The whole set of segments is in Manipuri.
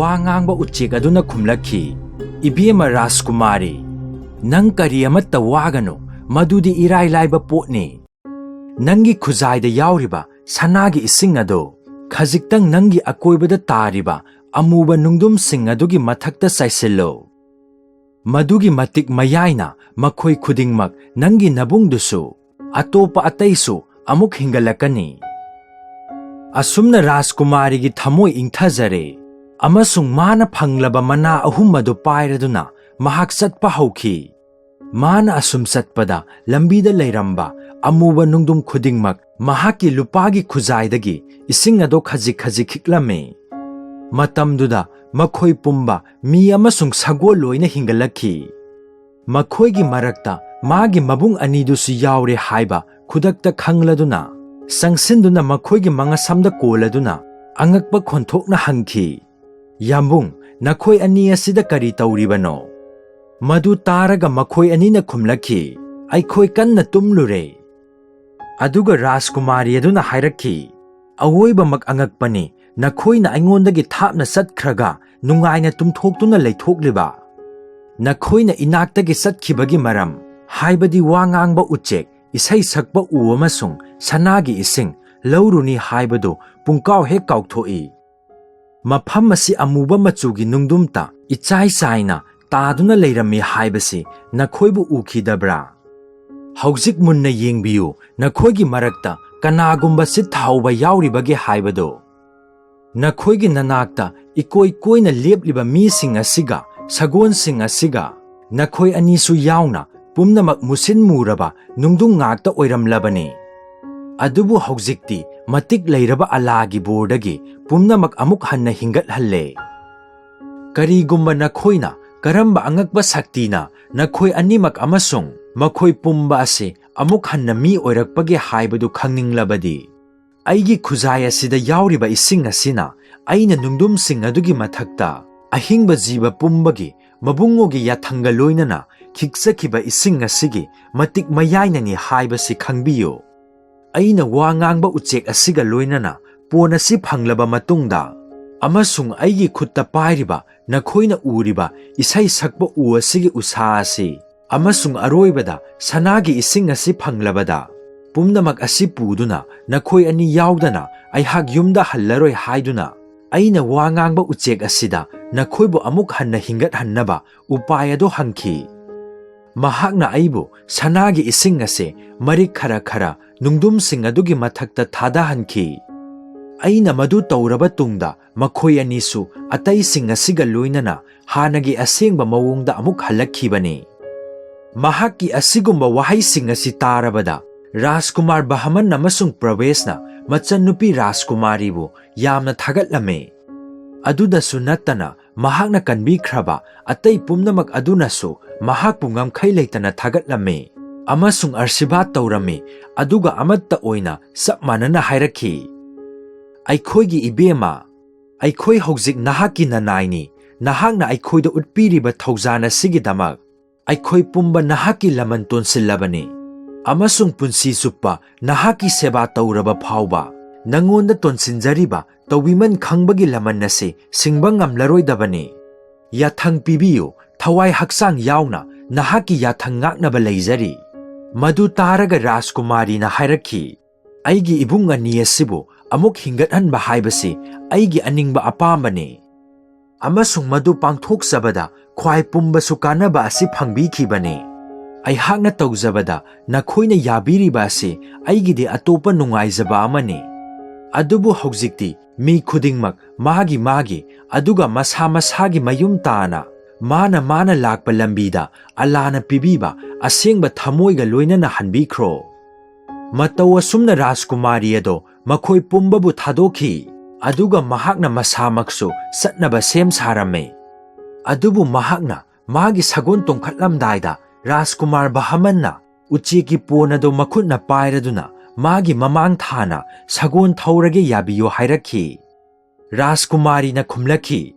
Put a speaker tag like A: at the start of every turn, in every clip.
A: wa ngang ba uchik aduna khumlakhi ibema Rajkumari nang kari amatta wagano madudi irai laiba potni nangi khuzai da yauriba sanagi ising ado khajiktang nangi akoibada tariba amuba nungdum sing adugi mathakta saisillo madugi matik mayaina makhoi khudingmak nangi nabungdusu atopa ataisu amuk hingalakani asumna Rajkumari gi thamoi ingthajare amasung mana phanglaba mana ahum adu pairaduna mahak satpa hauki mana asum satpada lambida leiramba amuba nungdum khudingmak mahaki lupagi khujaidagi ising ado khajik khajik khiklame matamduda makhoi pumba mi amasung sagol loina hingalakhi makhoigi marakta magi mabung anidusu yaure haiba khudakta khangladuna sangsinduna makhoigi mangasamda koladuna angakpa khonthokna hangthi yambung nakhoi ani asida kari tauribano madu taraga makhoi anina khumlakhi aikhoi kanna tumlure aduga Rajkumari aduna hairakhi awoiba mak angakpani nakhoina aingondagi thapna satkhraga nungaina tumthoktuna leithokliba nakhoina inaktagi satkhibagi maram haibadi wangangba uchek isai sakpa u amasung sanagi ising lauruni haibado pungkaw he kauthoi mafam asi amuba machugi nungdumta ichai saina taduna leirami haibasi nakhoibu ukhidabra hauzik munna yengbiyu nakhoigi marakta kanagumba sit thauba yauribagi haibado nakhoigi nanakta ikoi koina lepliba mi sing asiga sagon sing asiga nakhoi anisu yauna pumnamak musin muraba nungdung ngakta oiramlabani adubu hauzikti matik leiraba alagi bordagi pumnamak amuk hanna hingat halle karigumba nakhoina karamba angakba saktina nakhoi animak amasung makhoi pumba ase amuk hanna mi oirakpagi haibadu khangninglabadi aigi khuzai asida yauriba ising asina aina nungdum sing adugi mathakta ahingba jiba pumbagi mabungogi yathanga loinana khiksakiba ising asigi matik mayainani haibasi khangbiyo aina wa ngangba uchek asiga loinana ponasi phanglaba matungda amasung aigi khutta pairiba nakhoina uriba isai sakba u asigi usasi amasung aroibada sanagi ising asi phanglabada pumnamak asi puduna nakhoi ani yaudana aihak yumda hallaroi haiduna aina wa ngangba uchek asida nakhoibu amuk hanna hingat hannaba upayado hangki mahakna aibu sanagi ising ase marik khara khara nungdum sing adugi mathakta thada hanki aina madu tauraba tungda makhoi anisu atai sing asiga loinana hanagi asengba mawongda amuk halakhibani mahaki asigumba wahai sing asi tarabada Rajkumar Bahaman namasung Pravesna machanupi Rajkumari bu yamna thagatlame aduda sunatana mahakna kanbikhraba atai pumnamak adunasu mahak pungam khaileitana thagatlame amasung arsibat taurame aduga amatta oina sapmanana hairakhi aikhoigi ibema aikhoi hauzik nahaki nanaini nahakna aikhoida utpiriba thaujana sigidamak aikhoi pumba nahaki laman tonsilabani amasung punsi suppa nahaki seba tauraba phauba nangonda tonsinjariba tawiman khangbagi laman nase singbangam laroidabani yathang pibiyo thawai haksang yauna nahaki yathang ngaknaba leizari madu taraga Rajkumari na hairakhi aigi ibunga niyasibu amuk hingathanba haibasi aigi aningba apambani amasung madu pangthok sabada khwai pumba sukanaba asi phangbikhibani aihakna taujabada nakhoina yabiriba ase aigidi atopa nungaijaba amani adubu haujikti mi khudingmak magi aduga masa masagi mayum tana mana lakpa lambida alana pibiba asengba thamoiga loinana hanbikhro mataw asumna Rajkumari ado makhoi pumbabu thadokhi aduga mahakna masamaksu satnaba sem sarame adubu mahakna magi sagon tongkhatlamdaida Rajkumar Bahamanna ucheki ponado makhutna pairaduna magi mamang thana sagon thaurage yabiyo hairakhi Rajkumari na khumlakhi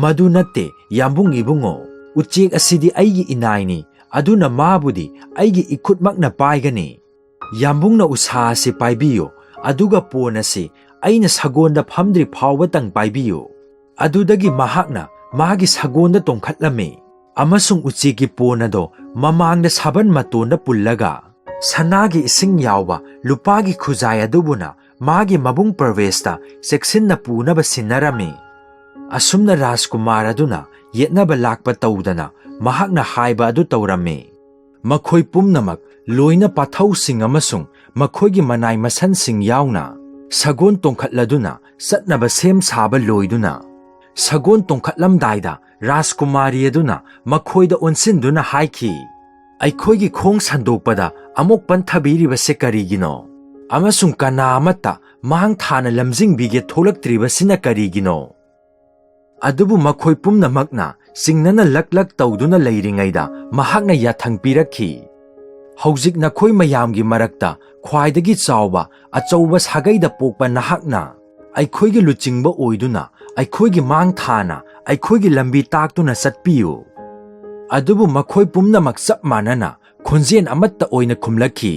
A: madu natte yambung ibungo uchek asidi aigi inaini aduna mabudi aigi ikhutmakna paigani yambungna usa se paibiyo aduga ponase aina sagonda phamdri phawbatang paibiyo ꯑꯗꯨꯗꯒꯤ ꯃꯍꯥꯛꯅ ꯃꯥꯒꯤ ꯁꯒꯣꯜꯗ ꯇꯣꯡꯈꯠꯂꯝꯃꯤ ꯑꯃꯁꯨꯡ ꯎꯆꯦꯛꯀꯤ ꯄꯣꯟ ꯑꯗꯣ ꯃꯃꯥꯡꯗ ꯁꯥꯕꯟ ꯃꯇꯣꯟꯗ ꯄꯨꯜꯂꯒ ꯁꯅꯥꯒꯤ ꯏꯁꯤꯡ ꯌꯥꯎꯕ ꯂꯨꯄꯥꯒꯤ ꯈꯨꯖꯥꯏ ꯑꯗꯨꯕꯨꯅ ꯃꯥꯒꯤ ꯃꯕꯨꯡ ꯄ꯭ꯔꯚꯦꯁꯇ ꯆꯦꯛꯁꯤꯟꯅ ꯄꯨꯅꯕ ꯁꯤꯟꯅꯔꯝꯃꯤ꯫ ꯑꯁꯨꯝꯅ ꯔꯥꯖꯀꯨꯃꯥꯔ ꯑꯗꯨꯅ ꯌꯦꯠꯅꯕ ꯂꯥꯛꯄ ꯇꯧꯗꯅ ꯃꯍꯥꯛꯅ ꯍꯥꯏꯕ ꯑꯗꯨ ꯇꯧꯔꯝꯃꯤ꯫ ꯃꯈꯣꯏ ꯄꯨꯝꯅꯃꯛ ꯂꯣꯏꯅ ꯄꯥꯊꯧꯁꯤꯡ ꯑꯃꯁꯨꯡ ꯃꯈꯣꯏꯒꯤ ꯃꯅꯥꯏ ꯃꯁꯟꯁꯤꯡ ꯌꯥꯎꯅ ꯁꯒꯣꯜ ꯇꯣꯡꯈꯠꯂꯗꯨꯅ ꯆꯠꯅꯕ ꯁꯦꯝ ꯁꯥꯕ ꯂꯣꯏꯗꯨꯅ ꯁꯒꯣꯜ ꯇꯣꯡꯈꯠꯂꯝꯗꯥꯏꯗ ꯔꯥꯖꯀꯨꯃꯥꯔꯤ ꯑꯗꯨꯅ ꯃꯈꯣꯏꯗ ꯑꯣꯟꯁꯤꯟꯗꯨꯅ ꯍꯥꯏꯈꯤ, "ꯑꯩꯈꯣꯏꯒꯤ ꯈꯣꯡ ꯁꯟꯗꯣꯛꯄꯗ ꯑꯃꯨꯛ ꯄꯟꯊꯕꯤꯔꯤꯕꯁꯦ ꯀꯔꯤꯒꯤꯅꯣ? ꯑꯃꯁꯨꯡ ꯀꯅꯥ ꯑꯃꯠꯇ ꯃꯥꯡ ꯊꯥꯅ ꯂꯝꯖꯤꯡꯕꯤꯒꯦ ꯊꯣꯛꯂꯛꯇ꯭ꯔꯤꯕꯁꯤꯅ ꯀꯔꯤꯒꯤꯅꯣ?" ꯑꯗꯨꯕꯨ ꯃꯈꯣꯏ ꯄꯨꯝꯅꯃꯛꯅ ꯆꯤꯡꯅꯅ ꯂꯛ ꯇꯧꯗꯨꯅ ꯂꯩꯔꯤꯉꯩꯗ ꯃꯍꯥꯛꯅ ꯌꯥꯊꯪ ꯄꯤꯔꯛꯈꯤ, "ꯍꯧꯖꯤꯛ ꯅꯈꯣꯏ ꯃꯌꯥꯝꯒꯤ ꯃꯔꯛꯇ ꯈ꯭ꯋꯥꯏꯗꯒꯤ ꯆꯥꯎꯕ ꯑꯆꯧꯕ ꯁꯥꯒꯩꯗ ꯄꯣꯛꯄ ꯅꯍꯥꯛꯅ ꯑꯩꯈꯣꯏꯒꯤ ꯂꯨꯆꯤꯡꯕ ꯑꯣꯏꯗꯨꯅ ꯑꯩꯈꯣꯏꯒꯤ ꯃꯥꯡ ꯊꯥꯅ ꯑꯩꯈꯣꯏꯒꯤ ꯂꯝꯕꯤ ꯇꯥꯛꯇꯨꯅ ꯆꯠꯄꯤꯌꯨ." ꯑꯗꯨꯕꯨ ꯃꯈꯣꯏ ꯄꯨꯝꯅꯃꯛ ꯆꯞ ꯃꯥꯟꯅꯅ ꯈꯣꯟꯖꯦꯜ ꯑꯃꯠꯇ ꯑꯣꯏꯅ ꯈꯨꯝꯂꯛꯈꯤ,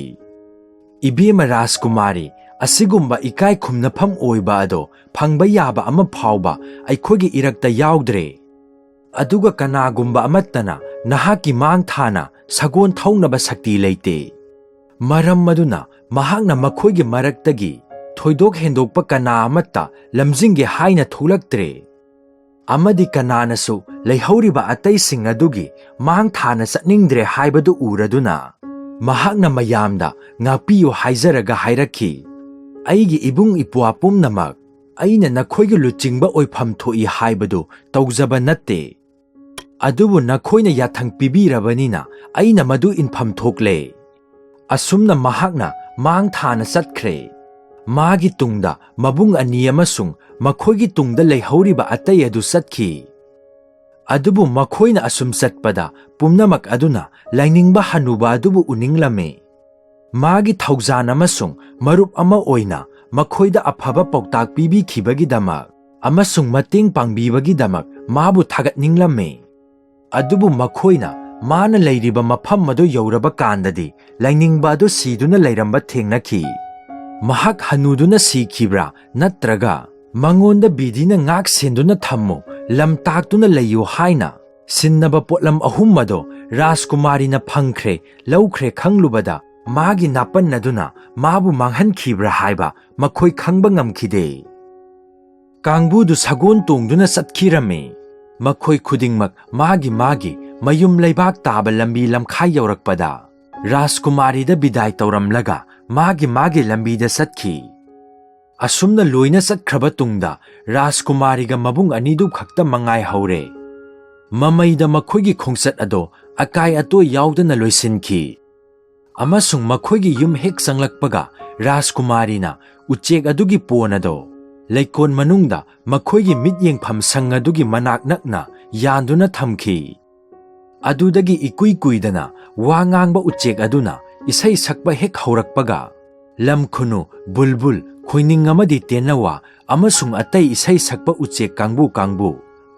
A: "ꯏꯕꯦꯝꯃ ꯔꯥꯖꯀꯨꯃꯥꯔꯤ, ꯑꯁꯤꯒꯨꯝꯕ ꯏꯀꯥꯏ ꯈꯨꯝꯅꯐꯝ ꯑꯣꯏꯕ ꯑꯗꯣ ꯐꯪꯕ ꯌꯥꯕ ꯑꯃ ꯐꯥꯎꯕ ꯑꯩꯈꯣꯏꯒꯤ ꯏꯔꯛꯇ ꯌꯥꯎꯗ꯭ꯔꯦ꯫ ꯑꯗꯨꯒ ꯀꯅꯥꯒꯨꯝꯕ ꯑꯃꯠꯇꯅ ꯅꯍꯥꯛꯀꯤ ꯃꯥꯡ ꯊꯥꯅ ꯁꯒꯣꯜ ꯊꯧꯅꯕ ꯁꯛꯇꯤ ꯂꯩꯇꯦ꯫ ꯃꯔꯝ ꯑꯗꯨꯅ ꯃꯍꯥꯛꯅ ꯃꯈꯣꯏꯒꯤ ꯃꯔꯛꯇꯒꯤ ꯊꯣꯏꯗꯣꯛ ꯍꯦꯟꯗꯣꯛꯄ ꯀꯅꯥ ꯑꯃꯠꯇ ꯂꯝꯖꯤꯡꯒꯦ ꯍꯥꯏꯅ ꯊꯣꯛꯂꯛꯇ꯭ꯔꯦ꯫ ꯑꯃꯗꯤ ꯀꯅꯥꯅꯁꯨ ꯂꯩꯍꯧꯔꯤꯕ ꯑꯇꯩꯁꯤꯡ ꯑꯗꯨꯒꯤ ꯃꯥꯡ ꯊꯥꯅ ꯆꯠꯅꯤꯡꯗ꯭ꯔꯦ ꯍꯥꯏꯕꯗꯨ ꯎꯔꯗꯨꯅ ꯃꯍꯥꯛꯅ ꯃꯌꯥꯝꯗ ꯉꯥꯛꯄꯤꯌꯨ ꯍꯥꯏꯖꯔꯒ ꯍꯥꯏꯔꯛꯈꯤ, "ꯑꯩꯒꯤ ꯏꯕꯨꯡ ꯏꯄ꯭ꯋꯥ ꯄꯨꯝꯅꯃꯛ, ꯑꯩꯅ ꯅꯈꯣꯏꯒꯤ ꯂꯨꯆꯤꯡꯕ ꯑꯣꯏꯐꯝ ꯊꯣꯛꯏ ꯍꯥꯏꯕꯗꯨ ꯇꯧꯖꯕ ꯅꯠꯇꯦ꯫ ꯑꯗꯨꯕꯨ ꯅꯈꯣꯏꯅ ꯌꯥꯊꯪ ꯄꯤꯕꯤꯔꯕꯅꯤꯅ ꯑꯩꯅ ꯃꯗꯨ ꯏꯟꯐꯝ ꯊꯣꯛꯂꯦ." ꯑꯁꯨꯝꯅ ꯃꯍꯥꯛꯅ ꯃꯥꯡ ꯊꯥꯅ ꯆꯠꯈ꯭ꯔꯦ꯫ ꯃꯥꯒꯤ ꯇꯨꯡꯗ ꯃꯕꯨꯡ ꯑꯅꯤ ꯑꯃꯁꯨꯡ ꯃꯈꯣꯏꯒꯤ ꯇꯨꯡꯗ ꯂꯩꯍꯧꯔꯤꯕ ꯑꯇꯩ ꯑꯗꯨ ꯆꯠꯈꯤ꯫ ꯑꯗꯨꯕꯨ ꯃꯈꯣꯏꯅ ꯑꯁꯨꯝ ꯆꯠꯄꯗ ꯄꯨꯝꯅꯃꯛ ꯑꯗꯨꯅ ꯂꯥꯏꯅꯤꯡꯕ ꯍꯅꯨꯕ ꯑꯗꯨꯕꯨ ꯎꯅꯤꯡꯂꯝꯃꯤ꯫ ꯃꯥꯒꯤ ꯊꯧꯖꯥꯟ ꯑꯃꯁꯨꯡ ꯃꯔꯨꯞ ꯑꯃ ꯑꯣꯏꯅ ꯃꯈꯣꯏꯗ ꯑꯐꯕ ꯄꯥꯎꯇꯥꯛ ꯄꯤꯕꯤꯈꯤꯕꯒꯤꯗꯃꯛ ꯑꯃꯁꯨꯡ ꯃꯇꯦꯡ ꯄꯥꯡꯕꯤꯕꯒꯤꯗꯃꯛ ꯃꯥꯕꯨ ꯊꯥꯒꯠꯅꯤꯡꯂꯝꯃꯤ꯫ ꯑꯗꯨꯕꯨ ꯃꯈꯣꯏꯅ ꯃꯥꯅ ꯂꯩꯔꯤꯕ ꯃꯐꯝ ꯑꯗꯨ ꯌꯧꯔꯕ ꯀꯥꯟꯗꯗꯤ ꯂꯥꯏꯅꯤꯡꯕ ꯑꯗꯨ ꯁꯤꯗꯨꯅ ꯂꯩꯔꯝꯕ ꯊꯦꯡꯅꯈꯤ꯫ ꯃꯍꯥꯛ ꯍꯟꯅꯨꯗꯨꯅ ꯁꯤꯈꯤꯕ꯭ꯔꯥ ꯅꯠꯇ꯭ꯔꯒ ꯃꯉꯣꯟꯗ ꯕꯤꯙꯤꯅ ꯉꯥꯛ ꯁꯦꯟꯗꯨꯅ ꯊꯝꯃꯨ, ꯂꯝ ꯇꯥꯛꯇꯨꯅ ꯂꯩꯌꯨ ꯍꯥꯏꯅ ꯁꯤꯟꯅꯕ ꯄꯣꯠꯂꯝ ꯑꯍꯨꯝ ꯑꯗꯣ ꯔꯥꯖꯀꯨꯃꯥꯔꯤꯅ ꯐꯪꯈ꯭ꯔꯦ ꯂꯧꯈ꯭ꯔꯦ ꯈꯪꯂꯨꯕꯗ ꯃꯥꯒꯤ ꯅꯥꯄꯟ ꯑꯗꯨꯅ ꯃꯥꯕꯨ ꯃꯥꯡꯍꯟꯈꯤꯕ꯭ꯔꯥ ꯍꯥꯏꯕ ꯃꯈꯣꯏ ꯈꯪꯕ ꯉꯝꯈꯤꯗꯦ꯫ ꯀꯥꯡꯕꯨꯗꯨ ꯁꯒꯣꯜ ꯇꯣꯡꯗꯨꯅ ꯆꯠꯈꯤꯔꯝꯃꯤ꯫ ꯃꯈꯣꯏ ꯈꯨꯗꯤꯡꯃꯛ ꯃꯥꯒꯤ ꯃꯌꯨꯝ ꯂꯩꯕꯥꯛ ꯇꯥꯕ ꯂꯝꯕꯤ ꯂꯝꯈꯥꯏ ꯌꯧꯔꯛꯄꯗ ꯔꯥꯖꯀꯨꯃꯥꯔꯤꯗ ꯕꯤꯗꯥꯏ ꯇꯧꯔꯝꯂꯒ ꯃꯥꯒꯤ ꯂꯝꯕꯤꯗ ꯆꯠꯈꯤ꯫ ꯑꯁꯨꯝꯅ ꯂꯣꯏꯅ ꯆꯠꯈ꯭ꯔꯕ ꯇꯨꯡꯗ ꯔꯥꯖꯀꯨꯃꯥꯔꯤꯒ ꯃꯕꯨꯡ ꯑꯅꯤꯗꯨ ꯈꯛꯇ ꯃꯉꯥꯏꯍꯧꯔꯦ꯫ ꯃꯃꯩꯗ ꯃꯈꯣꯏꯒꯤ ꯈꯣꯡꯆꯠ ꯑꯗꯣ ꯑꯀꯥꯏ ꯑꯇꯣꯏ ꯌꯥꯎꯗꯅ ꯂꯣꯏꯁꯤꯟꯈꯤ꯫ ꯑꯃꯁꯨꯡ ꯃꯈꯣꯏꯒꯤ ꯌꯨꯝ ꯍꯦꯛ ꯆꯪꯂꯛꯄꯒ ꯔꯥꯖꯀꯨꯃꯥꯔꯤꯅ ꯎꯆꯦꯛ ꯑꯗꯨꯒꯤ ꯄꯣꯟ ꯑꯗꯣ ꯂꯩꯀꯣꯜ ꯃꯅꯨꯡꯗ ꯃꯈꯣꯏꯒꯤ ꯃꯤꯠꯌꯦꯡꯐꯝ ꯁꯪ ꯑꯗꯨꯒꯤ ꯃꯅꯥꯛ ꯅꯛꯅ ꯌꯥꯟꯗꯨꯅ ꯊꯝꯈꯤ꯫ ꯑꯗꯨꯗꯒꯤ ꯏꯀꯨꯏ ꯀꯨꯏꯗꯅ ꯋꯥ ꯉꯥꯡꯕ ꯎꯆꯦꯛ ꯑꯗꯨꯅ ꯏꯁꯩ ꯁꯛꯄ ꯍꯦꯛ ꯍꯧꯔꯛꯄꯒ ꯂꯝꯈꯨꯅꯨ, ꯕꯨꯜꯕꯨꯜ, ꯈꯣꯏꯅꯤꯡ ꯑꯃꯗꯤ ꯇꯦꯅꯋꯥ ꯑꯃꯁꯨꯡ ꯑꯇꯩ ꯏꯁꯩ ꯁꯛꯄ ꯎꯆꯦꯛ ꯀꯥꯡꯕꯨ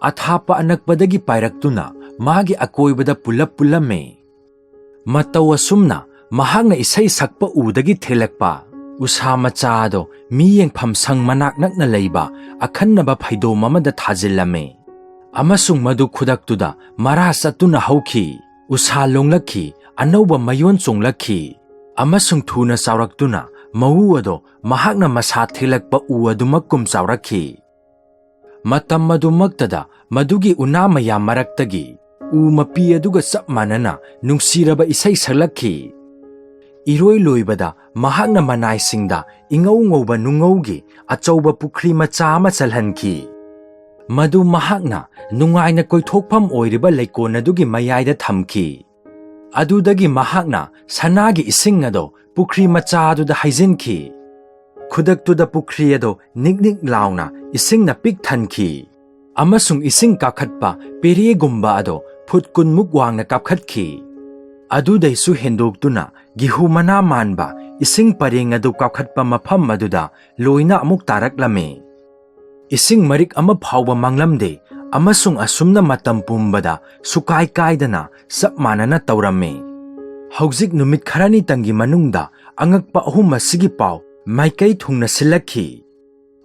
A: ꯑꯊꯥꯞꯄ ꯑꯅꯛꯄꯗꯒꯤ ꯄꯥꯏꯔꯛꯇꯨꯅ ꯃꯥꯒꯤ ꯑꯀꯣꯏꯕꯗ ꯄꯨꯜꯂꯝꯃꯤ꯫ ꯃꯇꯧ ꯑꯁꯨꯝꯅ ꯃꯍꯥꯛꯅ ꯏꯁꯩ ꯁꯛꯄ ꯎꯗꯒꯤ ꯊꯦꯜꯂꯛꯄ ꯎꯁꯥ ꯃꯆꯥ ꯑꯗꯣ ꯃꯤ ꯌꯦꯡꯐꯝ ꯁꯪ ꯃꯅꯥꯛ ꯅꯛꯅ ꯂꯩꯕ ꯑꯈꯟꯅꯕ ꯐꯩꯗꯣꯝ ꯑꯃꯗ ꯊꯥꯖꯤꯜꯂꯝꯃꯤ꯫ ꯑꯃꯁꯨꯡ ꯃꯗꯨ ꯈꯨꯗꯛꯇꯨꯗ ꯃꯔꯥ ꯆꯠꯇꯨꯅ ꯍꯧꯈꯤ, ꯎꯁꯥ ꯂꯣꯡꯂꯛꯈꯤ, ꯑꯅꯧꯕ ꯃꯌꯣꯟ ꯆꯣꯡꯂꯛꯈꯤ ꯑꯃꯁꯨꯡ ꯊꯨꯅ ꯆꯥꯎꯔꯛꯇꯨꯅ ꯃꯎ ꯑꯗꯣ ꯃꯍꯥꯛꯅ ꯃꯁꯥ ꯊꯦꯛꯂꯛꯄ ꯎ ꯑꯗꯨꯃꯛꯀꯨꯝ ꯆꯥꯎꯔꯛꯈꯤ꯫ ꯃꯇꯝ ꯑꯗꯨꯃꯛꯇꯗ ꯃꯗꯨꯒꯤ ꯎꯅꯥ ꯃꯌꯥꯝ ꯃꯔꯛꯇꯒꯤ ꯎ ꯃꯄꯤ ꯑꯗꯨꯒ ꯆꯞ ꯃꯥꯟꯅꯅ ꯅꯨꯡꯁꯤꯔꯕ ꯏꯁꯩ ꯁꯛꯂꯛꯈꯤ꯫ ꯏꯔꯣꯏ ꯂꯣꯏꯕꯗ ꯃꯍꯥꯛꯅ ꯃꯅꯥꯏꯁꯤꯡꯗ ꯏꯉꯧ ꯉꯧꯕ ꯅꯨꯡꯉꯧꯒꯤ ꯑꯆꯧꯕ ꯄꯨꯈ꯭ꯔꯤ ꯃꯆꯥ ꯑꯃ ꯆꯜꯍꯟꯈꯤ꯫ ꯃꯗꯨ ꯃꯍꯥꯛꯅ ꯅꯨꯡꯉꯥꯏꯅ ꯀꯣꯏꯊꯣꯛꯐꯝ ꯑꯣꯏꯔꯤꯕ ꯂꯩꯀꯣꯜ ꯑꯗꯨꯒꯤ ꯃꯌꯥꯏꯗ ꯊꯝꯈꯤ꯫ ꯑꯗꯨꯗꯒꯤ ꯃꯍꯥꯛꯅ ꯁꯅꯥꯒꯤ ꯏꯁꯤꯡ ꯑꯗꯣ ꯄꯨꯈ꯭ꯔꯤ ꯃꯆꯥ ꯑꯗꯨꯗ ꯍꯩꯖꯤꯟꯈꯤ꯫ ꯈꯨꯗꯛꯇꯨꯗ ꯄꯨꯈ꯭ꯔꯤ ꯑꯗꯣ ꯅꯤꯛ ꯅꯤꯛ ꯂꯥꯎꯅ ꯏꯁꯤꯡꯅ ꯄꯤꯛ ꯊꯟꯈꯤ ꯑꯃꯁꯨꯡ ꯏꯁꯤꯡ ꯀꯥꯈꯠꯄ ꯄꯦꯔꯦꯒꯨꯝꯕ ꯑꯗꯣ ꯐꯨꯠ 10ꯃꯨꯛ ꯋꯥꯡꯅ ꯀꯥꯞꯈꯠꯈꯤ꯫ ꯑꯗꯨꯗꯩꯁꯨ ꯍꯦꯟꯗꯣꯛꯇꯨꯅ ꯒꯤꯍꯨ ꯃꯅꯥ ꯃꯥꯟꯕ ꯏꯁꯤꯡ ꯄꯔꯦꯡ ꯑꯗꯨ ꯀꯥꯞꯈꯠꯄ ꯃꯐꯝ ꯑꯗꯨꯗ ꯂꯣꯏꯅ ꯑꯃꯨꯛ ꯇꯥꯔꯛꯂꯝꯃꯤ꯫ ꯏꯁꯤꯡ ꯃꯔꯤꯛ ꯑꯃ ꯐꯥꯎꯕ ꯃꯥꯡꯂꯝꯗꯦ ꯑꯃꯁꯨꯡ ꯑꯁꯨꯝꯅ ꯃꯇꯝ ꯄꯨꯝꯕꯗ ꯁꯨꯀꯥꯏ ꯀꯥꯏꯗꯅ ꯆꯞ ꯃꯥꯟꯅꯅ ꯇꯧꯔꯝꯃꯤ꯫ ꯍꯧꯖꯤꯛ ꯅꯨꯃꯤꯠ ꯈꯔꯅꯤꯇꯪꯒꯤ ꯃꯅꯨꯡꯗ ꯑꯉꯛꯄ ꯑꯍꯨꯝ ꯑꯁꯤꯒꯤ ꯄꯥꯎ ꯃꯥꯏꯀꯩ ꯊꯨꯡꯅ ꯁꯤꯜꯂꯛꯈꯤ꯫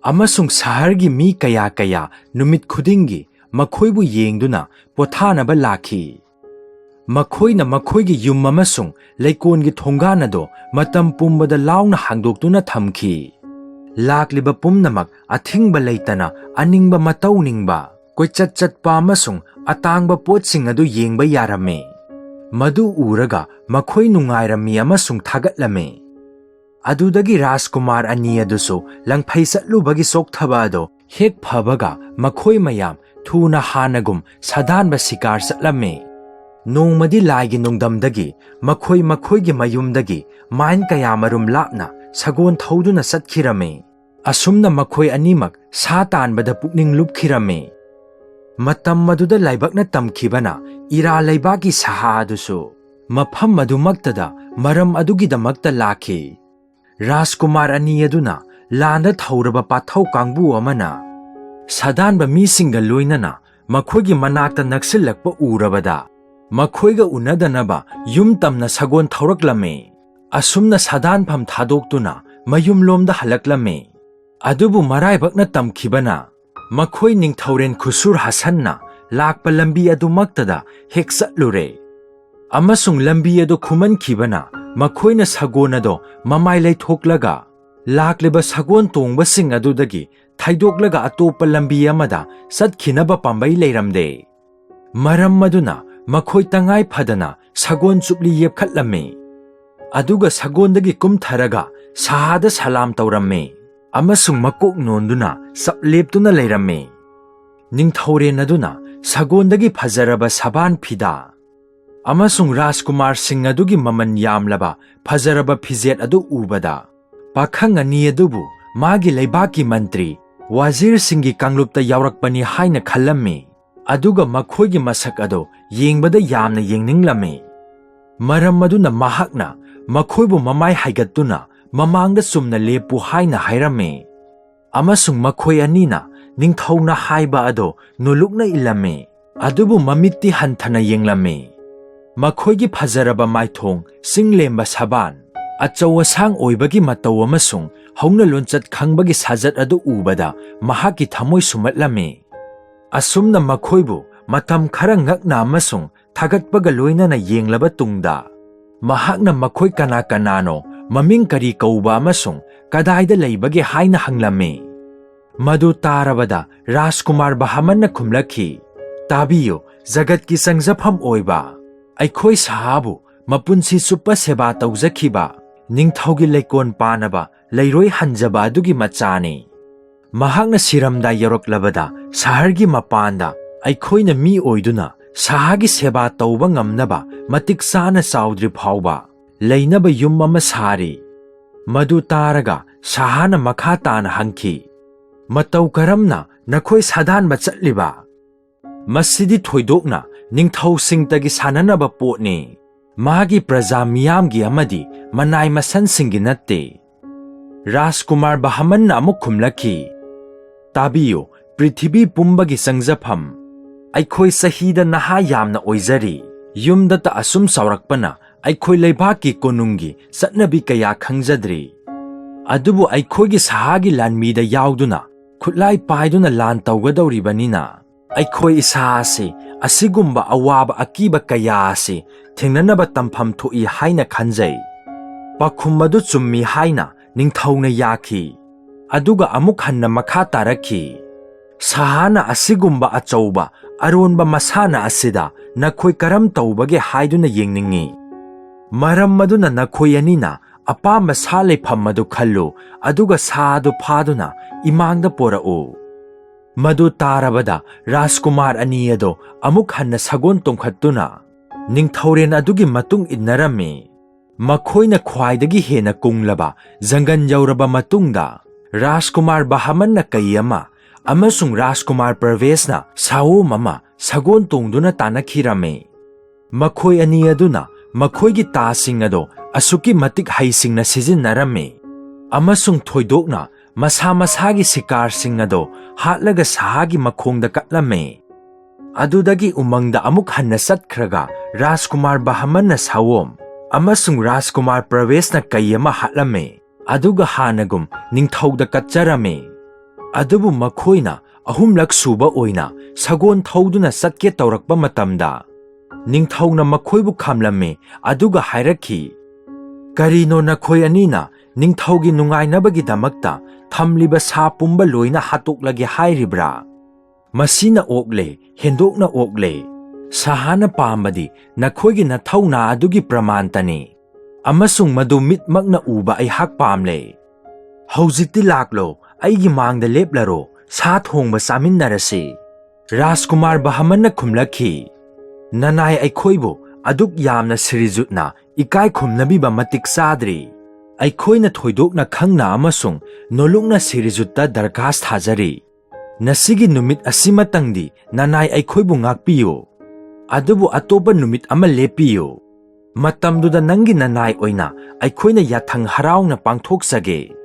A: ꯑꯃꯁꯨꯡ ꯁꯍꯔꯒꯤ ꯃꯤ ꯀꯌꯥ ꯀꯌꯥ ꯅꯨꯃꯤꯠ ꯈꯨꯗꯤꯡꯒꯤ ꯃꯈꯣꯏꯕꯨ ꯌꯦꯡꯗꯨꯅ ꯄꯣꯊꯥꯅꯕ ꯂꯥꯛꯈꯤ꯫ ꯃꯈꯣꯏꯅ ꯃꯈꯣꯏꯒꯤ ꯌꯨꯝ ꯑꯃꯁꯨꯡ ꯂꯩꯀꯣꯜꯒꯤ ꯊꯣꯡꯒꯥꯟ ꯑꯗꯨ ꯃꯇꯝ ꯄꯨꯝꯕꯗ ꯂꯥꯎꯅ ꯍꯥꯡꯗꯣꯛꯇꯨꯅ ꯊꯝꯈꯤ꯫ ꯂꯥꯛꯂꯤꯕ ꯄꯨꯝꯅꯃꯛ ꯑꯊꯤꯡꯕ ꯂꯩꯇꯅ ꯑꯅꯤꯡꯕ ꯃꯇꯧ ꯅꯤꯡꯕ, ꯀꯣꯏꯆꯠ ꯆꯠꯄ ꯑꯃꯁꯨꯡ ꯑꯇꯥꯡꯕ ꯄꯣꯠꯁꯤꯡ ꯑꯗꯨ ꯌꯦꯡꯕ ꯌꯥꯔꯝꯃꯤ꯫ ꯃꯗꯨ ꯎꯔꯒ ꯃꯈꯣꯏ ꯅꯨꯡꯉꯥꯏꯔꯝꯃꯤ ꯑꯃꯁꯨꯡ ꯊꯥꯒꯠꯂꯝꯃꯤ꯫ ꯑꯗꯨꯗꯒꯤ ꯔꯥꯖꯀꯨꯃꯥꯔ ꯑꯅꯤ ꯑꯗꯨꯁꯨ ꯂꯪꯐꯩ ꯆꯠꯂꯨꯕꯒꯤ ꯆꯣꯛꯊꯕ ꯑꯗꯨ ꯍꯦꯛ ꯐꯕꯒ ꯃꯈꯣꯏ ꯃꯌꯥꯝ ꯊꯨꯅ ꯍꯥꯟꯅꯒꯨꯝ ꯁꯥꯗꯥꯟꯕ ꯁꯤꯀꯥꯔ ꯆꯠꯂꯝꯃꯤ꯫ ꯅꯣꯡꯃꯗꯤ ꯂꯥꯏꯒꯤ ꯅꯨꯡꯗꯝꯗꯒꯤ ꯃꯈꯣꯏ ꯃꯈꯣꯏꯒꯤ ꯃꯌꯨꯝꯗꯒꯤ ꯃꯥꯏꯜ ꯀꯌꯥꯃꯔꯨꯝ ꯂꯥꯞꯅ ꯁꯒꯣꯜ ꯊꯧꯗꯨꯅ ꯆꯠꯈꯤꯔꯝꯃꯤ꯫ ꯑꯁꯨꯝꯅ ꯃꯈꯣꯏ ꯑꯅꯤꯃꯛ ꯁꯥ ꯇꯥꯟꯕꯗ ꯄꯨꯛꯅꯤꯡ ꯂꯨꯞꯈꯤꯔꯝꯃꯤ꯫ ꯃꯇꯝ ꯃꯗꯨꯗ ꯂꯥꯏꯕꯛꯅ ꯇꯝꯈꯤꯕꯅ ꯏꯔꯥꯜ ꯂꯩꯕꯥꯛꯀꯤ ꯁꯥꯍꯥ ꯑꯗꯨꯁꯨ ꯃꯐꯝ ꯑꯗꯨꯃꯛꯇꯗ ꯃꯔꯝ ꯑꯗꯨꯒꯤꯗꯃꯛꯇ ꯂꯥꯛꯈꯤ꯫ ꯔꯥꯖꯀꯨꯃꯥꯔ ꯑꯅꯤ ꯑꯗꯨꯅ ꯂꯥꯟꯗ ꯊꯧꯔꯕ ꯄꯥꯊꯧ ꯀꯥꯡꯕꯨ ꯑꯃꯅ ꯁꯥꯗꯥꯟꯕ ꯃꯤꯁꯤꯡꯒ ꯂꯣꯏꯅꯅ ꯃꯈꯣꯏꯒꯤ ꯃꯅꯥꯛꯇ ꯅꯛꯁꯤꯜꯂꯛꯄ ꯎꯔꯕꯗ ꯃꯈꯣꯏꯒ ꯎꯅꯗꯅꯕ ꯌꯨꯝ ꯇꯝꯅ ꯁꯒꯣꯜ ꯊꯧꯔꯛꯂꯝꯃꯤ꯫ ꯑꯁꯨꯝꯅ ꯁꯥꯗꯥꯟꯐꯝ ꯊꯥꯗꯣꯛꯇꯨꯅ ꯃꯌꯨꯝꯂꯣꯝꯗ ꯍꯜꯂꯛꯂꯝꯃꯤ꯫ ꯑꯗꯨꯕꯨ ꯃꯔꯥꯏꯕꯛꯅ ꯇꯝꯈꯤꯕꯅ ꯃꯈꯣꯏ ꯅꯤꯡꯊꯧꯔꯦꯜ ꯈꯨꯁꯨꯔ ꯍꯁꯟꯅ ꯂꯥꯛꯄ ꯂꯝꯕꯤ ꯑꯗꯨꯃꯛꯇꯗ ꯍꯦꯛ ꯆꯠꯂꯨꯔꯦ꯫ ꯑꯃꯁꯨꯡ ꯂꯝꯕꯤ ꯑꯗꯨ ꯈꯨꯃꯟꯈꯤꯕꯅ ꯃꯈꯣꯏꯅ ꯁꯒꯣꯜ ꯑꯗꯨ ꯃꯃꯥꯏ ꯂꯩꯊꯣꯛꯂꯒ ꯂꯥꯛꯂꯤꯕ ꯁꯒꯣꯜ ꯇꯣꯡꯕꯁꯤꯡ ꯑꯗꯨꯗꯒꯤ ꯊꯩꯗꯣꯛꯂꯒ ꯑꯇꯣꯞꯄ ꯂꯝꯕꯤ ꯑꯃꯗ ꯆꯠꯈꯤꯅꯕ ꯄꯥꯝꯕꯩ ꯂꯩꯔꯝꯗꯦ꯫ ꯃꯔꯝ ꯑꯗꯨꯅ ꯃꯈꯣꯏ ꯇꯉꯥꯏ ꯐꯗꯅ ꯁꯒꯣꯜ ꯆꯨꯞꯂꯤ ꯌꯦꯞꯈꯠꯂꯝꯃꯤ꯫ ꯑꯗꯨꯒ ꯁꯒꯣꯜꯗꯒꯤ ꯀꯨꯝꯊꯔꯒ ꯁꯥꯍꯥꯗ ꯁꯂꯥꯝ ꯇꯧꯔꯝꯃꯤ ꯑꯃꯁꯨꯡ ꯃꯀꯣꯛ ꯅꯣꯟꯗꯨꯅ ꯆꯞ ꯂꯦꯞꯇꯨꯅ ꯂꯩꯔꯝꯃꯤ꯫ ꯅꯤꯡꯊꯧꯔꯦꯜ ꯑꯗꯨꯅ ꯁꯒꯣꯜꯗꯒꯤ ꯐꯖꯔꯕ ꯁꯕꯥꯟ ꯐꯤꯗꯥ ꯑꯃꯁꯨꯡ ꯔꯥꯖꯀꯨꯃꯥꯔꯁꯤꯡ ꯑꯗꯨꯒꯤ ꯃꯃꯜ ꯌꯥꯝꯂꯕ ꯐꯖꯔꯕ ꯐꯤꯖꯦꯠ ꯑꯗꯨ ꯎꯕꯗ ꯄꯥꯈꯪ ꯑꯅꯤ ꯑꯗꯨꯕꯨ ꯃꯥꯒꯤ ꯂꯩꯕꯥꯛꯀꯤ ꯃꯟꯇ꯭ꯔꯤ ꯋꯥꯖꯤꯔꯁꯤꯡꯒꯤ ꯀꯥꯡꯂꯨꯞꯇ ꯌꯥꯎꯔꯛꯄꯅꯤ ꯍꯥꯏꯅ ꯈꯜꯂꯝꯃꯤ꯫ ꯑꯗꯨꯒ ꯃꯈꯣꯏꯒꯤ ꯃꯁꯛ ꯑꯗꯨ ꯌꯦꯡꯕꯗ ꯌꯥꯝꯅ ꯌꯦꯡꯅꯤꯡꯂꯝꯃꯤ꯫ ꯃꯔꯝ ꯑꯗꯨꯅ ꯃꯍꯥꯛꯅ ꯃꯈꯣꯏꯕꯨ ꯃꯃꯥꯏ ꯍꯥꯏꯒꯠꯇꯨꯅ ꯃꯃꯥꯡꯗ ꯆꯨꯝꯅ ꯂꯦꯞꯄꯨ ꯍꯥꯏꯅ ꯍꯥꯏꯔꯝꯃꯤ꯫ ꯑꯃꯁꯨꯡ ꯃꯈꯣꯏ ꯑꯅꯤꯅ ꯅꯤꯡꯊꯧꯅ ꯍꯥꯏꯕ ꯑꯗꯨ ꯅꯣꯜꯂꯨꯛꯅ ꯏꯜꯂꯝꯃꯤ꯫ ꯑꯗꯨꯕꯨ ꯃꯃꯤꯠꯇꯤ ꯍꯟꯊꯅ ꯌꯦꯡꯂꯝꯃꯤ꯫ ꯃꯈꯣꯏꯒꯤ ꯐꯖꯔꯕ ꯃꯥꯏꯊꯣꯡ, ꯆꯤꯡꯂꯦꯝꯕ ꯁꯕꯥꯟ, ꯑꯆꯧ ꯑꯁꯥꯡ ꯑꯣꯏꯕꯒꯤ ꯃꯇꯧ ꯑꯃꯁꯨꯡ ꯍꯧꯅ ꯂꯣꯟꯆꯠ ꯈꯪꯕꯒꯤ ꯁꯥꯖꯠ ꯑꯗꯨ ꯎꯕꯗ ꯃꯍꯥꯛꯀꯤ ꯊꯃꯣꯏ ꯁꯨꯝꯍꯠꯂꯝꯃꯤ꯫ ꯑꯁꯨꯝꯅ ꯃꯈꯣꯏꯕꯨ ꯃꯇꯝ ꯈꯔ ꯉꯛꯅ ꯑꯃꯁꯨꯡ ꯊꯥꯒꯠꯄꯒ ꯂꯣꯏꯅꯅ ꯌꯦꯡꯂꯕ ꯇꯨꯡꯗ ꯃꯍꯥꯛꯅ ꯃꯈꯣꯏ ꯀꯅꯥ ꯀꯅꯥꯅꯣ, ꯃꯃꯤꯡ ꯀꯔꯤ ꯀꯧꯕ ꯑꯃꯁꯨꯡ ꯀꯗꯥꯏꯗ ꯂꯩꯕꯒꯦ ꯍꯥꯏꯅ ꯍꯪꯂꯝꯃꯤ꯫ ꯃꯗꯨ ꯇꯥꯔꯕꯗ ꯔꯥꯖꯀꯨꯃꯥꯔ ꯕꯍꯃꯟꯅ ꯈꯨꯝꯂꯛꯈꯤ, "ꯇꯥꯕꯤꯌꯨ, ꯖꯒꯠꯀꯤ ꯆꯪꯖꯐꯝ ꯑꯣꯏꯕ, ꯑꯩꯈꯣꯏ ꯁꯥꯍꯥꯕꯨ ꯃꯄꯨꯟꯁꯤ ꯆꯨꯞꯄ ꯁꯦꯕꯥ ꯇꯧꯖꯈꯤꯕ ꯅꯤꯡꯊꯧꯒꯤ ꯂꯩꯀꯣꯜ ꯄꯥꯅꯕ ꯂꯩꯔꯣꯏ ꯍꯟꯖꯕ ꯑꯗꯨꯒꯤ ꯃꯆꯥꯅꯤ꯫ ꯃꯍꯥꯛꯅ ꯁꯤꯔꯝꯗꯥꯏ ꯌꯧꯔꯛꯂꯕꯗ ꯁꯍꯔꯒꯤ ꯃꯄꯥꯟꯗ ꯑꯩꯈꯣꯏꯅ ꯃꯤ ꯑꯣꯏꯗꯨꯅ ꯁꯥꯍꯥꯒꯤ ꯁꯦꯕꯥ ꯇꯧꯕ ꯉꯝꯅꯕ ꯃꯇꯤꯛ ꯆꯥꯅ ꯆꯥꯎꯗ꯭ꯔꯤ ꯐꯥꯎꯕ ꯂꯩꯅꯕ ꯌꯨꯝ ꯑꯃ ꯁꯥꯔꯤ." ꯃꯗꯨ ꯇꯥꯔꯒ ꯁꯥꯍꯥꯅ ꯃꯈꯥ ꯇꯥꯅ ꯍꯪꯈꯤ, "ꯃꯇꯧ ꯀꯔꯝꯅ ꯅꯈꯣꯏ ꯁꯥꯗꯥꯟꯕ ꯆꯠꯂꯤꯕ? ꯃꯁꯤꯗꯤ ꯊꯣꯏꯗꯣꯛꯅ ꯅꯤꯡꯊꯧꯁꯤꯡꯇꯒꯤ ꯁꯥꯟꯅꯅꯕ ꯄꯣꯠꯅꯤ꯫ ꯃꯥꯒꯤ ꯄ꯭ꯔꯖꯥ ꯃꯤꯌꯥꯝꯒꯤ ꯑꯃꯗꯤ ꯃꯅꯥꯏ ꯃꯁꯟꯁꯤꯡꯒꯤ ꯅꯠꯇꯦ." ꯔꯥꯖꯀꯨꯃꯥꯔ ꯕꯍꯃꯟꯅ ꯑꯃꯨꯛ ꯈꯨꯝꯂꯛꯈꯤ, "ꯇꯥꯕꯤꯌꯨ, ꯄ꯭ꯔꯤꯊꯤꯕꯤ ꯄꯨꯝꯕꯒꯤ ꯆꯪꯖꯐꯝ, ꯑꯩꯈꯣꯏ ꯆꯍꯤꯗ ꯅꯍꯥ ꯌꯥꯝꯅ ꯑꯣꯏꯖꯔꯤ꯫ ꯌꯨꯝꯗꯇ ꯑꯁꯨꯝ ꯆꯥꯎꯔꯛꯄꯅ ꯑꯩꯈꯣꯏ ꯂꯩꯕꯥꯛꯀꯤ ꯀꯣꯅꯨꯡꯒꯤ ꯆꯠꯅꯕꯤ ꯀꯌꯥ ꯈꯪꯖꯗ꯭ꯔꯤ꯫ ꯑꯗꯨꯕꯨ ꯑꯩꯈꯣꯏꯒꯤ ꯁꯥꯍꯥꯒꯤ ꯂꯥꯟꯃꯤꯗ ꯌꯥꯎꯗꯨꯅ ꯈꯨꯠꯂꯥꯏ ꯄꯥꯏꯗꯨꯅ ꯂꯥꯟ ꯇꯧꯒꯗꯧꯔꯤꯕꯅꯤꯅ ꯑꯩꯈꯣꯏ ꯏꯁꯥ ꯑꯁꯤ ꯑꯁꯤꯒꯨꯝꯕ ꯑꯋꯥꯕ ꯑꯀꯤꯕ ꯀꯌꯥ ꯑꯁꯤ ꯊꯦꯡꯅꯅꯕ ꯇꯝꯐꯝ ꯊꯣꯛꯏ ꯍꯥꯏꯅ ꯈꯟꯖꯩ." ꯄꯥꯎꯈꯨꯝ ꯑꯗꯨ ꯆꯨꯝꯃꯤ ꯍꯥꯏꯅ ꯅꯤꯡꯊꯧꯅ ꯌꯥꯈꯤ꯫ ꯑꯗꯨꯒ ꯑꯃꯨꯛ ꯍꯟꯅ ꯃꯈꯥ ꯇꯥꯔꯛꯈꯤ, "ꯁꯥꯍꯥꯅ ꯑꯁꯤꯒꯨꯝꯕ ꯑꯆꯧꯕ ꯑꯔꯣꯟꯕ ꯃꯁꯥꯟꯅ ꯑꯁꯤꯗ ꯅꯈꯣꯏ ꯀꯔꯝ ꯇꯧꯕꯒꯦ ꯍꯥꯏꯗꯨꯅ ꯌꯦꯡꯅꯤꯡꯉꯤ꯫ ꯃꯔꯝ ꯑꯗꯨꯅ ꯅꯈꯣꯏ ꯑꯅꯤꯅ ꯑꯄꯥꯝꯕ ꯁꯥ ꯂꯩꯐꯝ ꯑꯗꯨ ꯈꯜꯂꯨ ꯑꯗꯨꯒ ꯁꯥ ꯑꯗꯨ ꯐꯥꯗꯨꯅ ꯏꯃꯥꯡꯗ ꯄꯣꯔꯛꯎ." ꯃꯗꯨ ꯇꯥꯔꯕꯗ ꯔꯥꯖꯀꯨꯃꯥꯔ ꯑꯅꯤ ꯑꯗꯨ ꯑꯃꯨꯛ ꯍꯟꯅ ꯁꯒꯣꯜ ꯇꯣꯡꯈꯠꯇꯨꯅ ꯅꯤꯡꯊꯧꯔꯦꯜ ꯑꯗꯨꯒꯤ ꯃꯇꯨꯡ ꯏꯟꯅꯔꯝꯃꯤ꯫ ꯃꯈꯣꯏꯅ ꯈ꯭ꯋꯥꯏꯗꯒꯤ ꯍꯦꯟꯅ ꯀꯨꯡꯂꯕ ꯖꯪꯒꯜ ꯌꯧꯔꯕ ꯃꯇꯨꯡꯗ ꯔꯥꯖꯀꯨꯃꯥꯔ ꯕꯍꯃꯟꯅ ꯀꯩ ꯑꯃ ꯑꯃꯁꯨꯡ ꯔꯥꯖꯀꯨꯃꯥꯔ ꯄꯔꯚꯦꯖꯅ ꯁꯥꯑꯣꯝ ꯑꯃ ꯁꯒꯣꯜ ꯇꯣꯡꯗꯨꯅ ꯇꯥꯟꯅꯈꯤꯔꯝꯃꯤ꯫ ꯃꯈꯣꯏ ꯑꯅꯤ ꯑꯗꯨꯅ ꯃꯈꯣꯏꯒꯤ ꯇꯥꯁꯤꯡ ꯑꯗꯨ ꯑꯁꯨꯛꯀꯤ ꯃꯇꯤꯛ ꯍꯩꯁꯤꯡꯅ ꯁꯤꯖꯤꯟꯅꯔꯝꯃꯤ ꯑꯃꯁꯨꯡ ꯊꯣꯏꯗꯣꯛꯅ ꯃꯁꯥ ꯃꯁꯥꯒꯤ ꯁꯤꯀꯥꯔꯁꯤꯡ ꯑꯗꯨ ꯍꯥꯠꯂꯒ ꯁꯥꯍꯥꯒꯤ ꯃꯈꯣꯡꯗ ꯀꯠꯂꯝꯃꯤ꯫ ꯑꯗꯨꯗꯒꯤ ꯎꯃꯪꯗ ꯑꯃꯨꯛ ꯍꯟꯅ ꯆꯠꯈ꯭ꯔꯒ ꯔꯥꯖꯀꯨꯃꯥꯔ ꯕꯍꯃꯟꯅ ꯁꯥꯑꯣꯝ ꯑꯃꯁꯨꯡ ꯔꯥꯖꯀꯨꯃꯥꯔ ꯄꯔꯚꯦꯖꯅ ꯀꯩ ꯑꯃ ꯍꯥꯠꯂꯝꯃꯤ꯫ ꯑꯗꯨꯒ ꯍꯥꯟꯅꯒꯨꯝ ꯅꯤꯡꯊꯧꯗ ꯀꯠꯆꯔꯝꯃꯤ꯫ ꯑꯗꯨꯕꯨ ꯃꯈꯣꯏꯅ ꯑꯍꯨꯝꯂꯛ ꯁꯨꯕ ꯑꯣꯏꯅ ꯁꯒꯣꯜ ꯊꯧꯗꯨꯅ ꯆꯠꯀꯦ ꯇꯧꯔꯛꯄ ꯃꯇꯝꯗ ꯅꯤꯡꯊꯧꯅ ꯃꯈꯣꯏꯕꯨ ꯈꯥꯝꯂꯝꯃꯤ ꯑꯗꯨꯒ ꯍꯥꯏꯔꯛꯈꯤ, "ꯀꯔꯤꯅꯣ ꯅꯈꯣꯏ ꯑꯅꯤꯅ ꯅꯤꯡꯊꯧꯒꯤ ꯅꯨꯡꯉꯥꯏꯅꯕꯒꯤꯗꯃꯛꯇ ꯊꯝꯂꯤꯕ ꯁꯥ ꯄꯨꯝꯕ ꯂꯣꯏꯅ ꯍꯥꯠꯇꯣꯛꯂꯒꯦ ꯍꯥꯏꯔꯤꯕ꯭ꯔꯥ? ꯃꯁꯤꯅ ꯑꯣꯛꯂꯦ, ꯍꯦꯟꯗꯣꯛꯅ ꯑꯣꯛꯂꯦ꯫ ꯁꯥꯍꯥꯅ ꯄꯥꯝꯕꯗꯤ ꯅꯈꯣꯏꯒꯤ ꯅꯊꯧꯅꯥ ꯑꯗꯨꯒꯤ ꯄ꯭ꯔꯃꯥꯟꯇꯅꯤ, ꯑꯃꯁꯨꯡ ꯃꯗꯨ ꯃꯤꯠꯃꯛꯅ ꯎꯕ ꯑꯩꯍꯥꯛ ꯄꯥꯝꯂꯦ꯫ ꯍꯧꯖꯤꯛꯇꯤ ꯂꯥꯛꯂꯣ, ꯑꯩꯒꯤ ꯃꯥꯡꯗ ꯂꯦꯞꯂꯔꯣ, ꯁꯥ ꯊꯣꯡꯕ ꯆꯥꯃꯤꯟꯅꯔꯁꯤ"꯫ ꯔꯥꯖꯀꯨꯃꯥꯔ ꯕꯍꯃꯟꯅ ꯈꯨꯝꯂꯛꯈꯤ, "ꯅꯅꯥꯏ ꯑꯩꯈꯣꯏꯕꯨ ꯑꯗꯨꯛ ꯌꯥꯝꯅ ꯁꯤꯔꯤꯖꯨꯠꯅ ꯏꯀꯥꯏ ꯈꯨꯝꯅꯕꯤꯕ ꯃꯇꯤꯛ ꯆꯥꯗ꯭ꯔꯤ꯫ ꯑꯩꯈꯣꯏꯅ ꯊꯣꯏꯗꯣꯛꯅ ꯈꯪꯅ ꯑꯃꯁꯨꯡ ꯅꯣꯂꯨꯛꯅ ꯁꯤꯔꯤꯖꯨꯠꯇ ꯗꯔꯈꯥꯁ ꯊꯥꯖꯔꯤ꯫ ꯉꯁꯤꯒꯤ ꯅꯨꯃꯤꯠ ꯑꯁꯤꯃꯇꯪꯗꯤ ꯅꯅꯥꯏ ꯑꯩꯈꯣꯏꯕꯨ ꯉꯥꯛꯄꯤꯌꯨ, ꯑꯗꯨꯕꯨ ꯑꯇꯣꯞꯄ ꯅꯨꯃꯤꯠ ꯑꯃ ꯂꯦꯞꯄꯤꯌꯨ꯫ ꯃꯇꯝꯗꯨꯗ ꯅꯪꯒꯤ ꯅꯅꯥꯏ ꯑꯣꯏꯅ ꯑꯩꯈꯣꯏꯅ ꯌꯥꯊꯪ ꯍꯔꯥꯎꯅ ꯄꯥꯡꯊꯣꯛꯆꯒꯦ"꯫